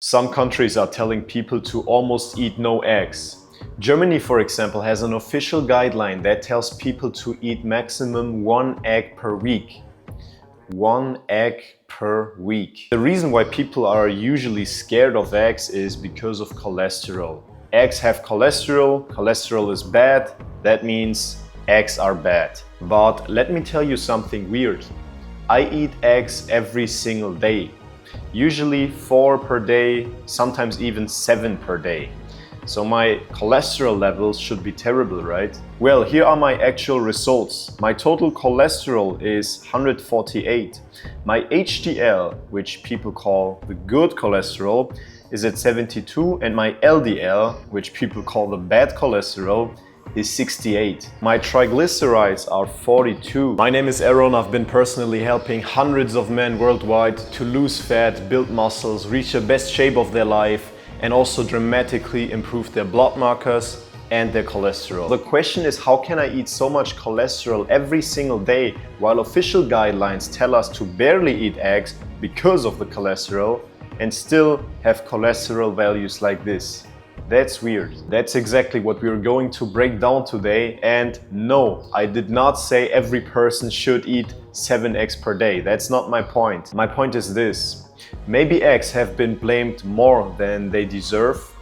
Some countries are telling people to almost eat no eggs. Germany, for example, has an official guideline that tells people to eat maximum 1 egg per week. 1 egg per week. The reason why people are usually scared of eggs is because of cholesterol. Eggs have cholesterol, cholesterol is bad, that means eggs are bad. But let me tell you something weird. I eat eggs every single day. Usually 4 per day, sometimes even 7 per day. So my cholesterol levels should be terrible, right? Well, here are my actual results. My total cholesterol is 148. My HDL, which people call the good cholesterol, is at 72, and my LDL, which people call the bad cholesterol, is 68. My triglycerides are 42. My name is Aaron. I've been personally helping hundreds of men worldwide to lose fat, build muscles, reach the best shape of their life, and also dramatically improve their blood markers and their cholesterol. The question is, how can I eat so much cholesterol every single day while official guidelines tell us to barely eat eggs because of the cholesterol and still have cholesterol values like this? That's weird. That's exactly what we're going to break down today. And no, I did not say every person should eat 7 eggs per day. That's not my point. My point is this. Maybe eggs have been blamed more than they deserve.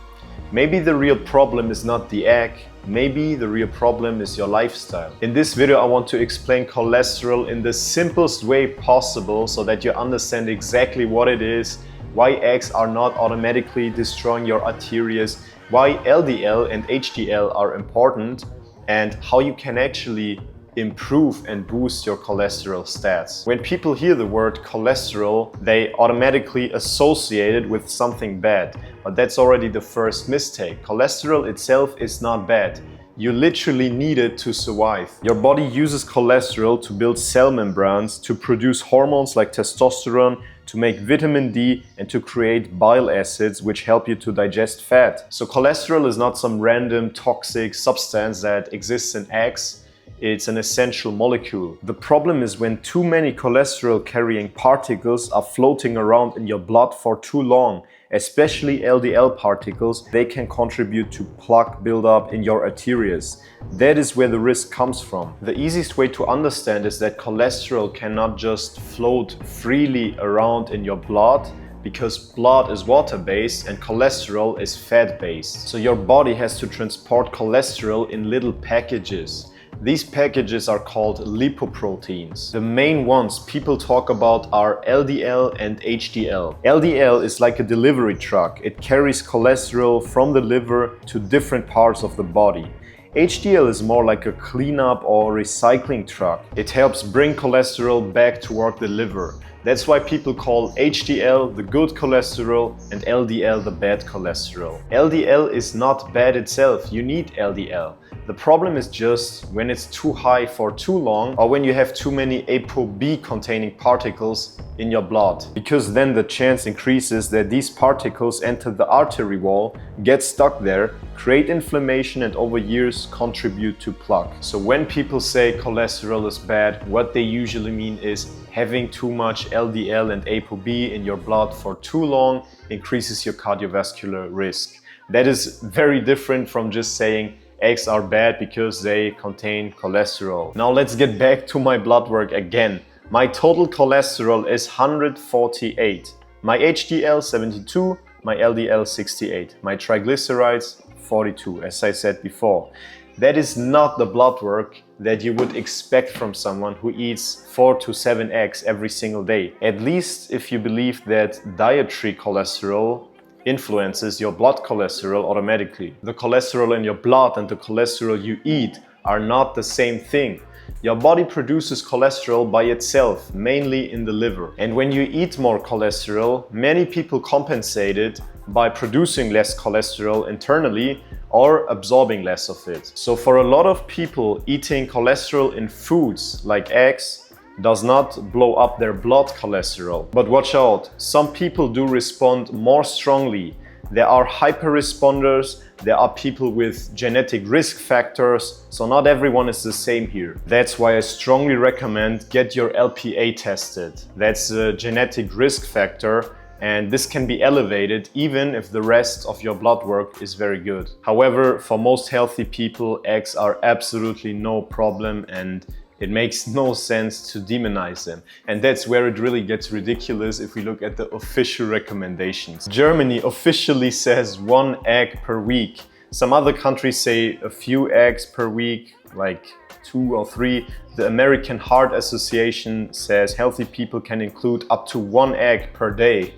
Maybe the real problem is not the egg. Maybe the real problem is your lifestyle. In this video, I want to explain cholesterol in the simplest way possible so that you understand exactly what it is, why eggs are not automatically destroying your arteries, why LDL and HDL are important, and how you can actually improve and boost your cholesterol stats. When people hear the word cholesterol, they automatically associate it with something bad, but that's already the first mistake. Cholesterol itself is not bad. You literally need it to survive. Your body uses cholesterol to build cell membranes, to produce hormones like testosterone, to make vitamin D, and to create bile acids which help you to digest fat. So cholesterol is not some random toxic substance that exists in eggs. It's an essential molecule. The problem is when too many cholesterol-carrying particles are floating around in your blood for too long, especially LDL particles. They can contribute to plaque buildup in your arteries. That is where the risk comes from. The easiest way to understand is that cholesterol cannot just float freely around in your blood, because blood is water-based and cholesterol is fat-based. So your body has to transport cholesterol in little packages. These packages are called lipoproteins. The main ones people talk about are LDL and HDL. LDL is like a delivery truck. It carries cholesterol from the liver to different parts of the body. HDL is more like a cleanup or recycling truck. It helps bring cholesterol back toward the liver. That's why people call HDL the good cholesterol and LDL the bad cholesterol. LDL is not bad itself. You need LDL. The problem is just when it's too high for too long, or when you have too many ApoB containing particles in your blood, because then the chance increases that these particles enter the artery wall, get stuck there, create inflammation, and over years contribute to plaque. So when people say cholesterol is bad, what they usually mean is having too much LDL and ApoB in your blood for too long increases your cardiovascular risk. That is very different from just saying eggs are bad because they contain cholesterol. Now let's get back to my blood work again. My total cholesterol is 148. My HDL 72, my LDL 68. My triglycerides 42, as I said before. That is not the blood work that you would expect from someone who eats 4 to 7 eggs every single day. At least if you believe that dietary cholesterol influences your blood cholesterol automatically. The cholesterol in your blood and the cholesterol you eat are not the same thing. Your body produces cholesterol by itself, mainly in the liver. And when you eat more cholesterol, many people compensate it by producing less cholesterol internally or absorbing less of it. So for a lot of people, eating cholesterol in foods like eggs does not blow up their blood cholesterol. But watch out, some people do respond more strongly. There are hyper-responders, there are people with genetic risk factors, so not everyone is the same here. That's why I strongly recommend get your LPA tested. That's a genetic risk factor and this can be elevated even if the rest of your blood work is very good. However, for most healthy people, eggs are absolutely no problem, and it makes no sense to demonize them. And that's where it really gets ridiculous if we look at the official recommendations. Germany officially says 1 egg per week. Some other countries say a few eggs per week, like 2 or 3. The American Heart Association says healthy people can include up to 1 egg per day.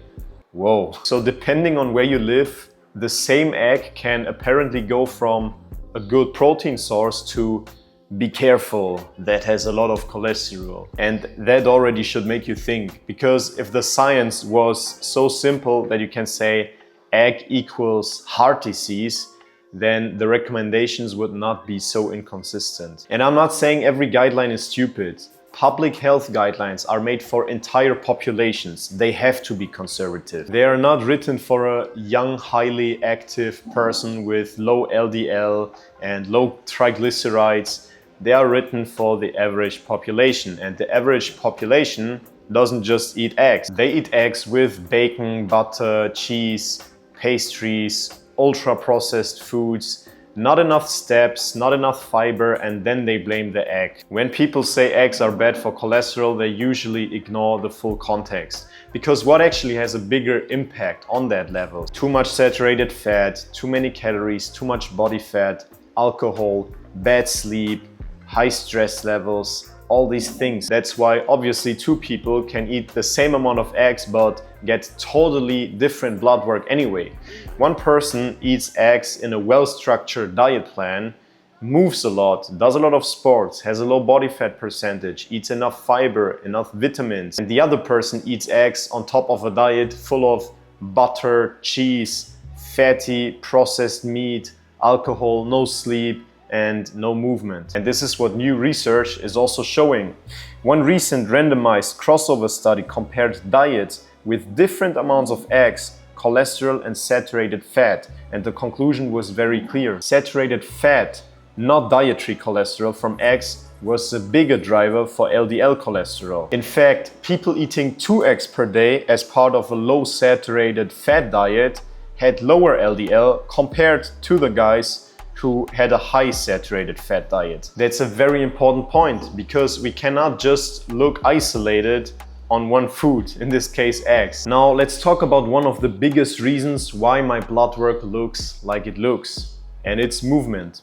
Whoa. So depending on where you live, the same egg can apparently go from a good protein source to be careful, that has a lot of cholesterol. And that already should make you think, because if the science was so simple that you can say egg equals heart disease, then the recommendations would not be so inconsistent. And I'm not saying every guideline is stupid. Public health guidelines are made for entire populations. They have to be conservative. They are not written for a young, highly active person with low LDL and low triglycerides. They are written for the average population, and the average population doesn't just eat eggs. They eat eggs with bacon, butter, cheese, pastries, ultra-processed foods, not enough steps, not enough fiber, and then they blame the egg. When people say eggs are bad for cholesterol, they usually ignore the full context. Because what actually has a bigger impact on that level? Too much saturated fat, too many calories, too much body fat, alcohol, bad sleep, high stress levels, all these things. That's why obviously 2 people can eat the same amount of eggs but get totally different blood work anyway. One person eats eggs in a well-structured diet plan, moves a lot, does a lot of sports, has a low body fat percentage, eats enough fiber, enough vitamins, and the other person eats eggs on top of a diet full of butter, cheese, fatty, processed meat, alcohol, no sleep, and no movement. And this is what new research is also showing. One recent randomized crossover study compared diets with different amounts of eggs, cholesterol and saturated fat, and the conclusion was very clear. Saturated fat, not dietary cholesterol, from eggs was the bigger driver for LDL cholesterol. In fact, people eating 2 eggs per day as part of a low saturated fat diet had lower LDL compared to the guys who had a high saturated fat diet. That's a very important point, because we cannot just look isolated on one food, in this case eggs. Now let's talk about one of the biggest reasons why my blood work looks like it looks, and it's movement.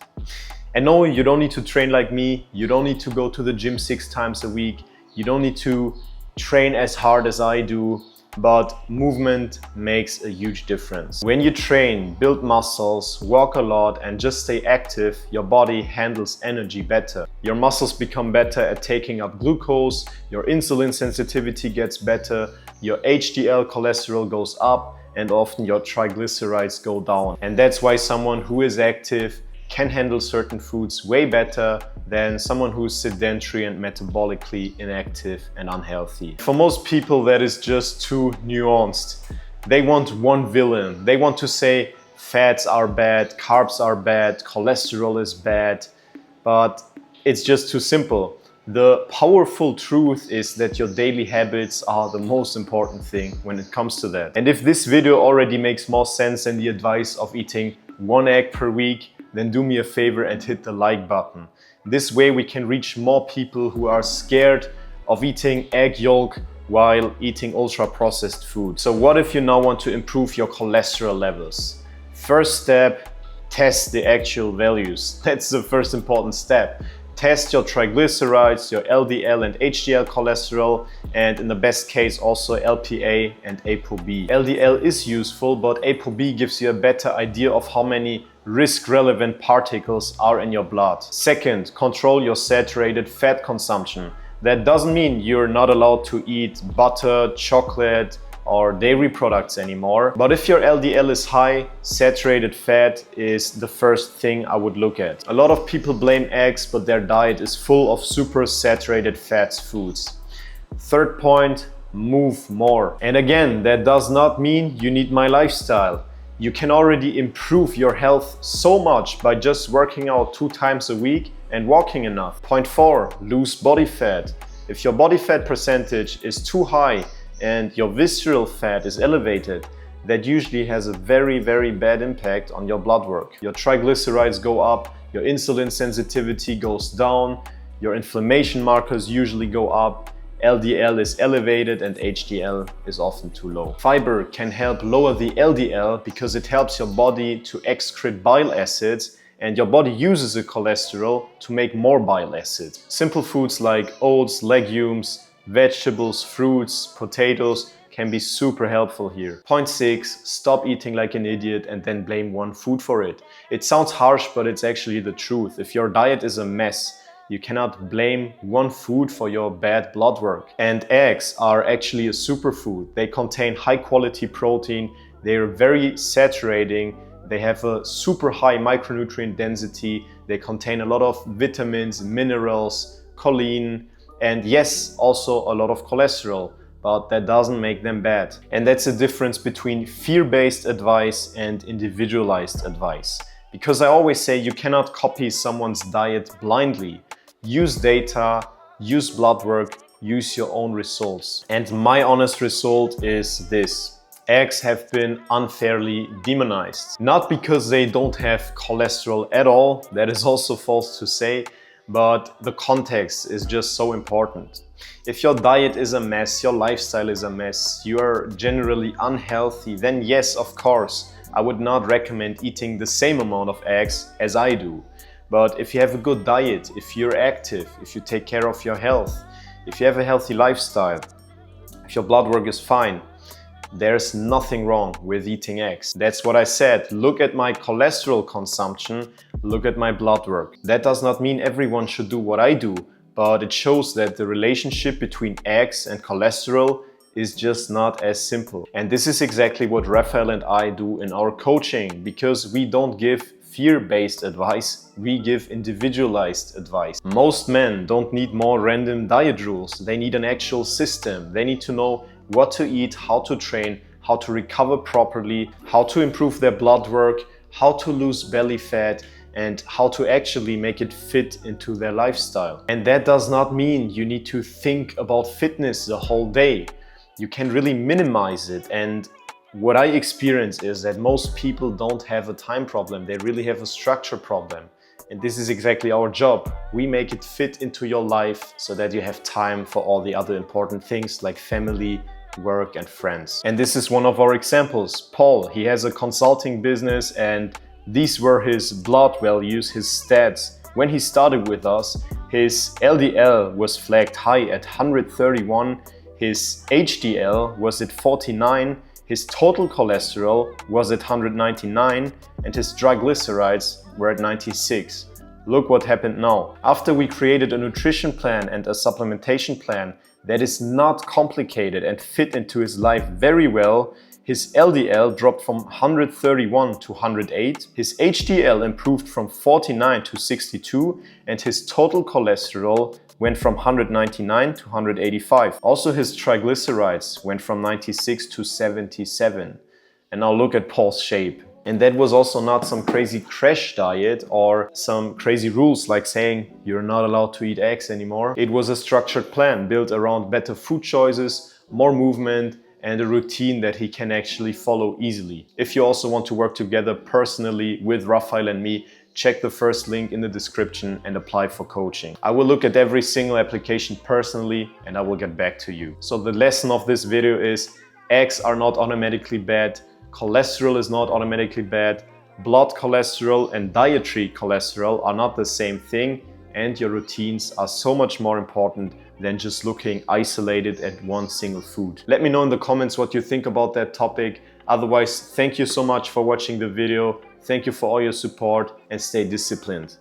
And no, you don't need to train like me, you don't need to go to the gym 6 times a week, you don't need to train as hard as I do, but movement makes a huge difference. When you train, build muscles, walk a lot, and just stay active, your body handles energy better. Your muscles become better at taking up glucose, your insulin sensitivity gets better, your HDL cholesterol goes up, and often your triglycerides go down. And that's why someone who is active can handle certain foods way better than someone who's sedentary and metabolically inactive and unhealthy. For most people, that is just too nuanced. They want one villain. They want to say fats are bad, carbs are bad, cholesterol is bad, but it's just too simple. The powerful truth is that your daily habits are the most important thing when it comes to that. And if this video already makes more sense than the advice of eating 1 egg per week, then do me a favor and hit the like button. This way we can reach more people who are scared of eating egg yolk while eating ultra-processed food. So what if you now want to improve your cholesterol levels? First step, test the actual values. That's the first important step. Test your triglycerides, your LDL and HDL cholesterol, and in the best case also LPA and ApoB. LDL is useful, but ApoB gives you a better idea of how many risk-relevant particles are in your blood. Second, control your saturated fat consumption. That doesn't mean you're not allowed to eat butter, chocolate, or dairy products anymore. But if your LDL is high, saturated fat is the first thing I would look at. A lot of people blame eggs, but their diet is full of super saturated fats foods. Third point, move more. And again, that does not mean you need my lifestyle. You can already improve your health so much by just working out 2 times a week and walking enough. Point 4, lose body fat. If your body fat percentage is too high, and your visceral fat is elevated, that usually has a very, very bad impact on your blood work. Your triglycerides go up, your insulin sensitivity goes down, your inflammation markers usually go up, LDL is elevated and HDL is often too low. Fiber can help lower the LDL because it helps your body to excrete bile acids, and your body uses the cholesterol to make more bile acids. Simple foods like oats, legumes, vegetables, fruits, potatoes can be super helpful here. Point 6, stop eating like an idiot and then blame one food for it. It sounds harsh, but it's actually the truth. If your diet is a mess, you cannot blame one food for your bad blood work. And eggs are actually a superfood. They contain high quality protein, they are very saturating, they have a super high micronutrient density, they contain a lot of vitamins, minerals, choline, and yes, also a lot of cholesterol, but that doesn't make them bad. And that's the difference between fear-based advice and individualized advice. Because I always say you cannot copy someone's diet blindly. Use data, use blood work, use your own results. And my honest result is this. Eggs have been unfairly demonized. Not because they don't have cholesterol at all, that is also false to say, but the context is just so important. If your diet is a mess, your lifestyle is a mess, you are generally unhealthy, then yes, of course, I would not recommend eating the same amount of eggs as I do. But if you have a good diet, if you're active, if you take care of your health, if you have a healthy lifestyle, if your blood work is fine, there's nothing wrong with eating eggs. That's what I said. Look at my cholesterol consumption, look at my blood work. That does not mean everyone should do what I do, but it shows that the relationship between eggs and cholesterol is just not as simple. And this is exactly what Rafael and I do in our coaching, because we don't give fear-based advice, we give individualized advice. Most men don't need more random diet rules, they need an actual system. They need to know what to eat, how to train, how to recover properly, how to improve their blood work, how to lose belly fat, and how to actually make it fit into their lifestyle. And that does not mean you need to think about fitness the whole day. You can really minimize it. And what I experience is that most people don't have a time problem, they really have a structure problem. And this is exactly our job. We make it fit into your life so that you have time for all the other important things like family, work and friends. And this is one of our examples. Paul, he has a consulting business and these were his blood values, his stats. When he started with us, his LDL was flagged high at 131, his HDL was at 49, his total cholesterol was at 199 and his triglycerides were at 96. Look what happened now. After we created a nutrition plan and a supplementation plan that is not complicated and fit into his life very well, his LDL dropped from 131 to 108, his HDL improved from 49 to 62, and his total cholesterol went from 199 to 185. Also his triglycerides went from 96 to 77. And now look at Paul's shape. And that was also not some crazy crash diet or some crazy rules like saying you're not allowed to eat eggs anymore. It was a structured plan built around better food choices, more movement, and a routine that he can actually follow easily. If you also want to work together personally with Rafael and me, check the first link in the description and apply for coaching. I will look at every single application personally and I will get back to you. So the lesson of this video is eggs are not automatically bad, cholesterol is not automatically bad, blood cholesterol and dietary cholesterol are not the same thing, and your routines are so much more important than just looking isolated at one single food. Let me know in the comments what you think about that topic. Otherwise, thank you so much for watching the video. Thank you for all your support and stay disciplined.